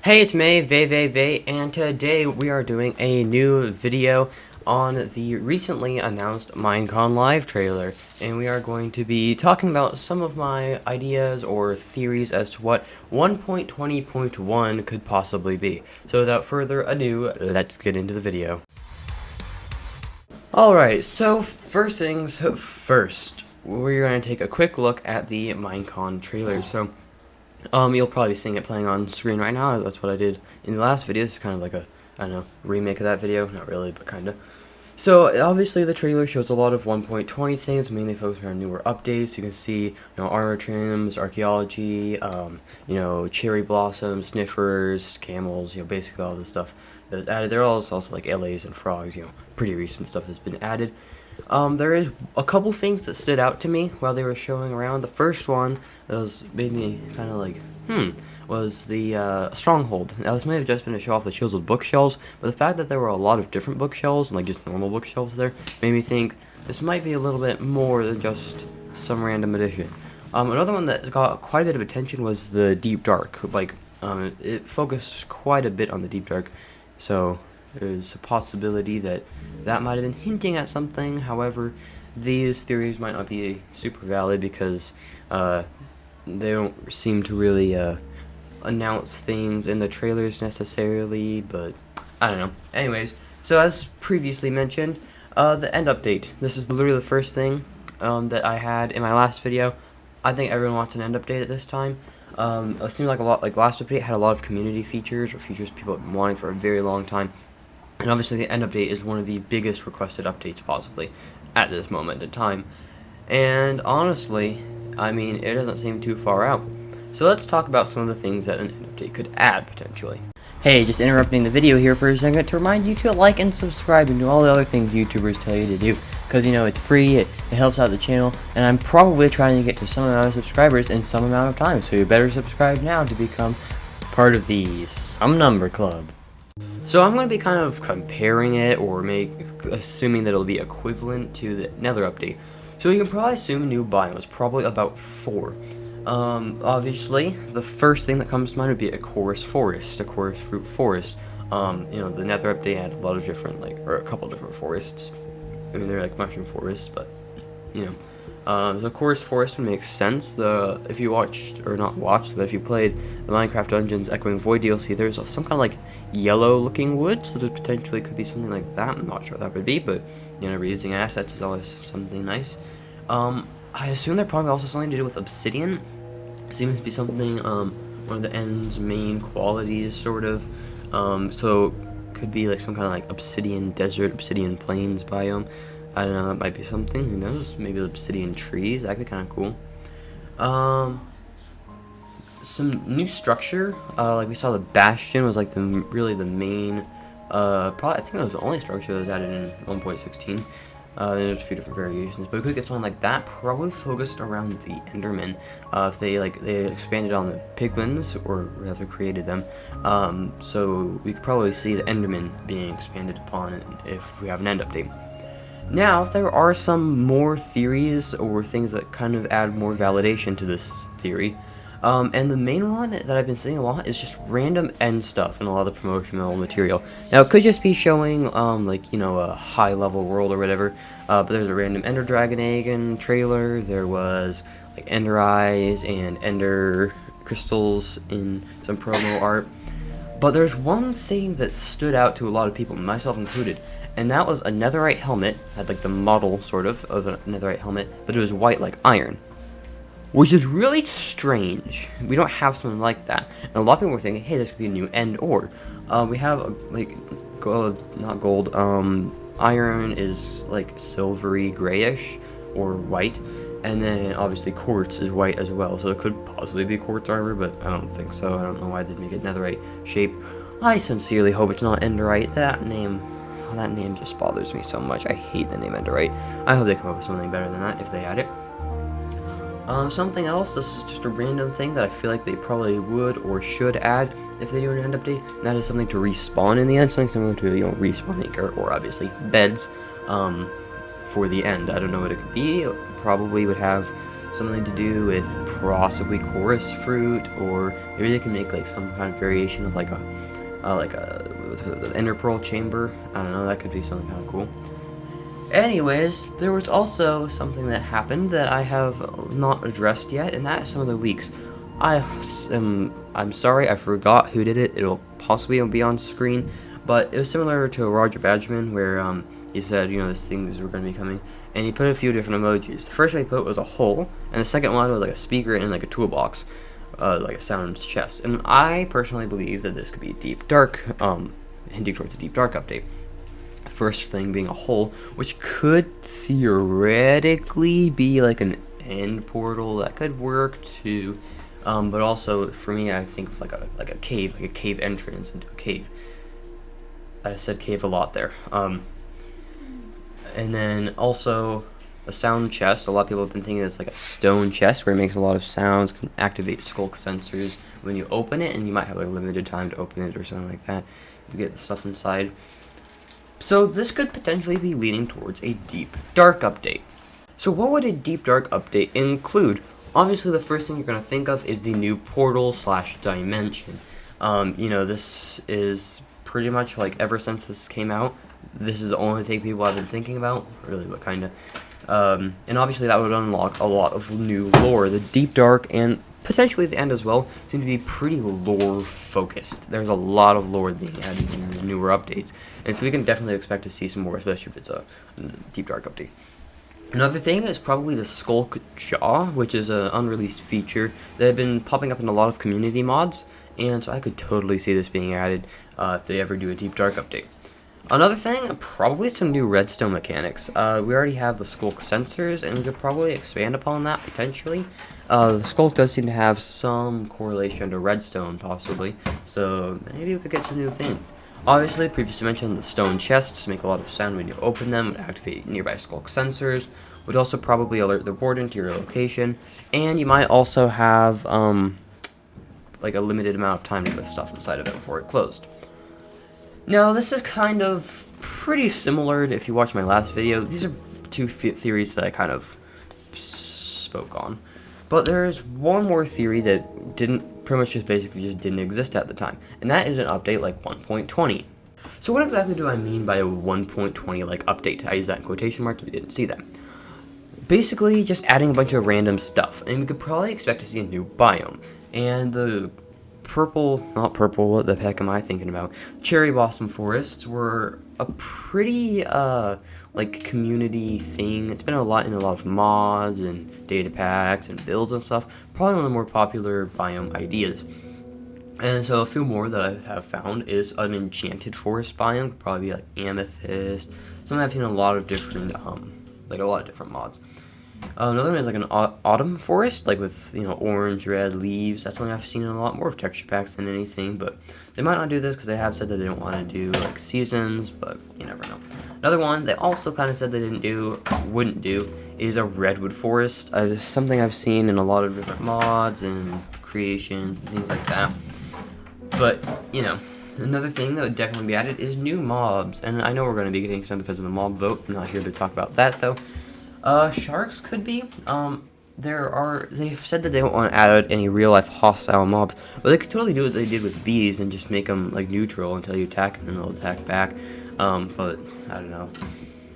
Hey, it's me, Vay, and today we are doing a new video on the recently announced Minecon Live trailer, and we are going to be talking about some of my ideas or theories as to what 1.20.1 could possibly be. So without further ado, let's get into the video. Alright, so first things first, we're going to take a quick look at the Minecon trailer. So you'll probably be seeing it playing on screen right now. That's what I did in the last video. It's kind of like a, I don't know, remake of that video. Not really, but kind of. So, obviously the trailer shows a lot of 1.20 things, mainly focused on newer updates. You can see, armor trims, archaeology, cherry blossoms, sniffers, camels, basically all the stuff that's added. There are also like LAs and frogs, pretty recent stuff that's been added. There is a couple things that stood out to me while they were showing around. The first one that made me kind of like, was the stronghold. Now, this may have just been to show off the chiseled bookshelves, but the fact that there were a lot of different bookshelves and like just normal bookshelves there made me think this might be a little bit more than just some random addition. Another one that got quite a bit of attention was the Deep Dark. It focused quite a bit on the Deep Dark, so there's a possibility that might have been hinting at something. However, these theories might not be super valid because they don't seem to really announce things in the trailers necessarily, but I don't know. Anyways, so as previously mentioned, the end update. This is literally the first thing that I had in my last video. I think everyone wants an end update at this time. It seemed like last update had a lot of community features, or features people have been wanting for a very long time. And obviously the end update is one of the biggest requested updates possibly at this moment in time. And honestly, I mean, it doesn't seem too far out. So let's talk about some of the things that an end update could add potentially. Hey, just interrupting the video here for a second to remind you to like and subscribe and do all the other things YouTubers tell you to do. Because, it's free, it helps out the channel, and I'm probably trying to get to some amount of subscribers in some amount of time. So you better subscribe now to become part of the Some Number Club. So I'm going to be kind of comparing it, or assuming that it'll be equivalent to the Nether update. So you can probably assume new biomes, probably about 4. Obviously, the first thing that comes to mind would be a chorus forest, a chorus fruit forest. The Nether update had a lot of different, or a couple different forests. I mean, they're like mushroom forests, but, so chorus forest would make sense. If you watched, or not watched, but if you played the Minecraft Dungeons Echoing Void DLC, there's some kind of yellow looking wood, so there potentially could be something like that. I'm not sure what that would be, but reusing assets is always something nice. I assume they're probably also something to do with obsidian. Seems to be something, one of the end's main qualities, sort of. So could be some kind of obsidian desert, obsidian plains biome. I don't know, that might be something, who knows, maybe obsidian trees, that could be kind of cool. Some new structure, we saw the bastion was really the main, probably, I think that was the only structure that was added in 1.16. There's a few different variations, but we could get something like that, probably focused around the Endermen. If they expanded on the piglins, or rather created them, so we could probably see the Endermen being expanded upon if we have an end update. Now, there are some more theories or things that kind of add more validation to this theory. And the main one that I've been seeing a lot is just random end stuff in a lot of the promotional material. Now, it could just be showing, a high-level world or whatever, but there's a random Ender Dragon egg in trailer. There was, Ender Eyes and Ender Crystals in some promo art. But there's one thing that stood out to a lot of people, myself included, and that was a netherite helmet. Had the model sort of a netherite helmet, but it was white like iron, which is really strange. We don't have something like that, and a lot of people were thinking, hey, this could be a new end ore. We have not gold. Iron is silvery grayish or white, and then obviously quartz is white as well. So it could possibly be quartz armor, but I don't think so. I don't know why they'd make it netherite shape. I sincerely hope it's not enderite. That name just bothers me so much. I hate the name enderite. I hope they come up with something better than that if they add it. Something else, this is just a random thing that I feel like they probably would or should add if they do an end update, and that is something to respawn in the end, something similar to, respawning, or obviously beds, for the end. I don't know what it could be. It probably would have something to do with possibly chorus fruit, or maybe they can make like some kind of variation of like the inner pearl chamber. I don't know, that could be something kind of cool. Anyways, there was also something that happened that I have not addressed yet, and that is some of the leaks. I'm sorry, I forgot who did it. It'll possibly be on screen, but it was similar to Roger Badgman, where he said, these things were going to be coming, and he put a few different emojis. The first one he put was a hole, and the second one was like a speaker and like a toolbox, like a sound chest. And I personally believe that this could be deep dark, hinting towards a deep dark update. First thing being a hole, which could theoretically be like an end portal. That could work too, but also for me, I think of like a cave entrance into a cave. I said cave a lot there. And then also a sound chest. A lot of people have been thinking it's like a stone chest where it makes a lot of sounds, can activate skulk sensors when you open it, and you might have a limited time to open it or something like that to get the stuff inside. So this could potentially be leaning towards a deep dark update. So what would a deep dark update include? Obviously the first thing you're going to think of is the new portal / dimension. This is pretty much like ever since this came out, this is the only thing people have been thinking about, really, but kinda. And obviously that would unlock a lot of new lore. The deep dark and potentially the end as well seem to be pretty lore focused. There's a lot of lore being added in the newer updates, and so we can definitely expect to see some more, especially if it's a deep dark update. Another thing is probably the Skulk Jaw, which is an unreleased feature that had been popping up in a lot of community mods, and so I could totally see this being added if they ever do a deep dark update. Another thing, probably some new redstone mechanics. We already have the Skulk sensors, and we could probably expand upon that potentially. The Skulk does seem to have some correlation to redstone, possibly, so maybe we could get some new things. Obviously, previously mentioned, the stone chests make a lot of sound when you open them and activate nearby Skulk sensors. Would also probably alert the warden to your location, and you might also have like a limited amount of time to put stuff inside of it before it closed. Now, this is kind of pretty similar to if you watched my last video. These are two theories that I kind of spoke on. But there's one more theory that pretty much just didn't exist at the time. And that is an update like 1.20. So what exactly do I mean by a 1.20 like update? I use that in quotation marks, but you didn't see that. Basically, just adding a bunch of random stuff. And we could probably expect to see a new biome. And the not purple, what the heck am I thinking about? Cherry blossom forests were a pretty, community thing. It's been in a lot of mods and data packs and builds and stuff. Probably one of the more popular biome ideas. And so a few more that I have found is an enchanted forest biome. Could probably be like amethyst. Something I've seen in a lot of different, mods. Another one is like an autumn forest, like with, orange, red leaves. That's something I've seen in a lot more of texture packs than anything, but they might not do this because they have said that they don't want to do, like, seasons, but you never know. Another one they also kind of said they wouldn't do, is a redwood forest. Something I've seen in a lot of different mods and creations and things like that. But, another thing that would definitely be added is new mobs, and I know we're going to be getting some because of the mob vote. I'm not here to talk about that, though. Sharks could be. They've said that they don't want to add any real-life hostile mobs, but they could totally do what they did with bees and just make them, like, neutral until you attack, and then they'll attack back. But, I don't know.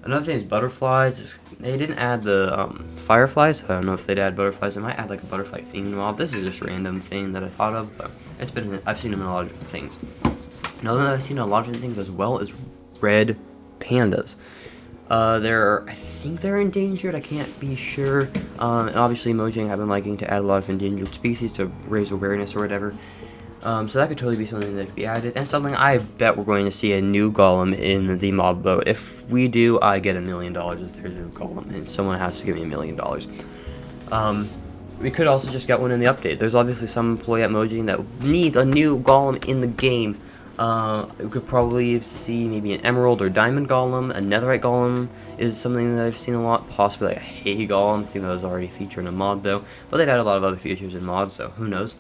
Another thing is butterflies. They didn't add the, fireflies. I don't know if they'd add butterflies. They might add, like, a butterfly-themed mob. This is just a random thing that I thought of, but I've seen them in a lot of different things. Another thing I've seen in a lot of different things as well is red pandas. I think they're endangered, I can't be sure, and obviously Mojang have been liking to add a lot of endangered species to raise awareness or whatever, so that could totally be something that could be added, and something I bet we're going to see a new golem in the mob vote. If we do, I get $1 million if there's a new golem, and someone has to give me $1 million. We could also just get one in the update. There's obviously some employee at Mojang that needs a new golem in the game. We could probably see maybe an emerald or diamond golem. A netherite golem is something that I've seen a lot, possibly like a hay golem. I think that was already featured in a mod though, but they've added a lot of other features in mods, so who knows.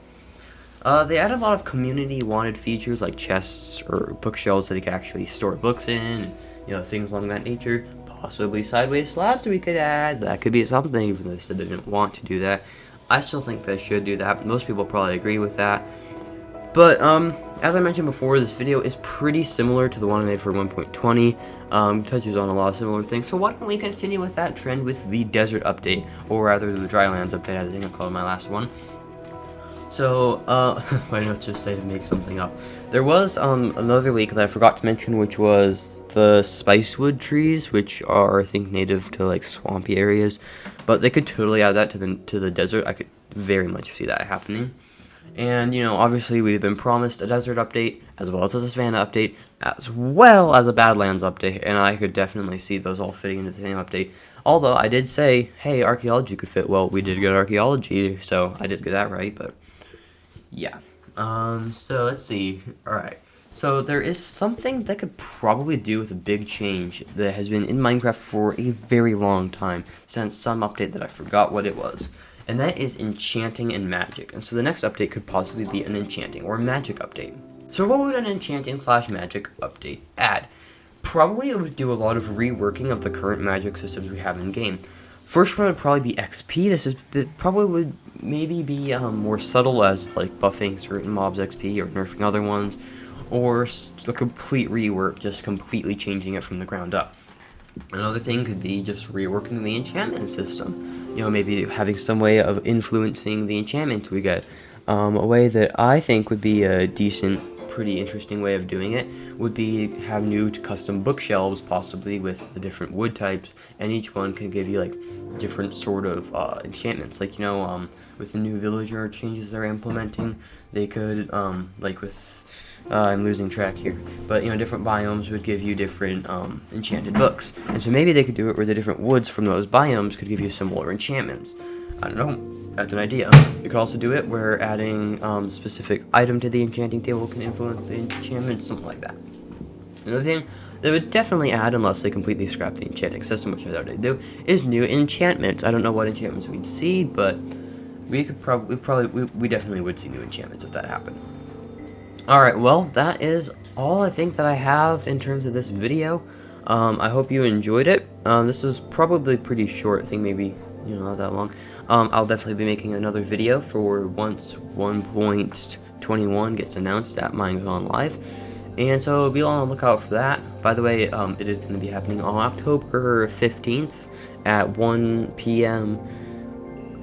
They added a lot of community wanted features like chests or bookshelves that you can actually store books in, and, things along that nature. possibly sideways slabs we could add. That could be something, even though they said they didn't want to do that. I still think they should do that. Most people probably agree with that. But, as I mentioned before, this video is pretty similar to the one I made for 1.20. Touches on a lot of similar things. So why don't we continue with that trend with the desert update, or rather the drylands update, I think I called my last one. So, why not just say to make something up? There was, another leak that I forgot to mention, which was the spicewood trees, which are, I think, native to, like, swampy areas. But they could totally add that to the desert. I could very much see that happening. And, you know, obviously we've been promised a desert update, as well as a savanna update, as well as a badlands update, and I could definitely see those all fitting into the same update. Although, I did say, hey, archaeology could fit. Well, we did get archaeology, so I did get that right, but yeah. So let's see. Alright. So there is something that could probably do with a big change that has been in Minecraft for a very long time, since some update that I forgot what it was. And that is enchanting and magic. And so the next update could possibly be an enchanting or magic update. So what would an enchanting / magic update add? Probably it would do a lot of reworking of the current magic systems we have in game. First one would probably be XP. Probably would maybe be more subtle, as like buffing certain mobs XP or nerfing other ones, or a complete rework, just completely changing it from the ground up. Another thing could be just reworking the enchantment system. You know, maybe having some way of influencing the enchantments we get. A way that I think would be a decent, pretty interesting way of doing it would be have new custom bookshelves, possibly with the different wood types, and each one can give you like different sort of enchantments. Like, you know, with the new villager changes they're implementing, they could like with I'm losing track here, but you know, different biomes would give you different enchanted books, and so maybe they could do it where the different woods from those biomes could give you similar enchantments. I don't know, that's an idea. You could also do it where adding specific item to the enchanting table can influence the enchantment, something like that. Another thing they would definitely add, unless they completely scrap the enchanting system, which I thought they'd do, is new enchantments. I don't know what enchantments we'd see, but we definitely would see new enchantments if that happened. Alright, well, that is all I think that I have in terms of this video. I hope you enjoyed it. This is probably pretty short, I think maybe, you know, not that long. I'll definitely be making another video for once 1.21 gets announced at Minecon Live. And so be on the lookout for that. By the way, it is going to be happening on October 15th at 1 p.m.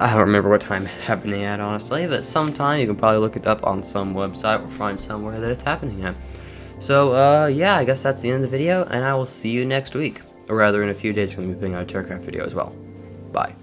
I don't remember what time it's happening at, honestly, but sometime you can probably look it up on some website or find somewhere that it's happening at. So, yeah, I guess that's the end of the video, and I will see you next week. Or rather, in a few days, I'm going to be putting out a Terracraft video as well. Bye.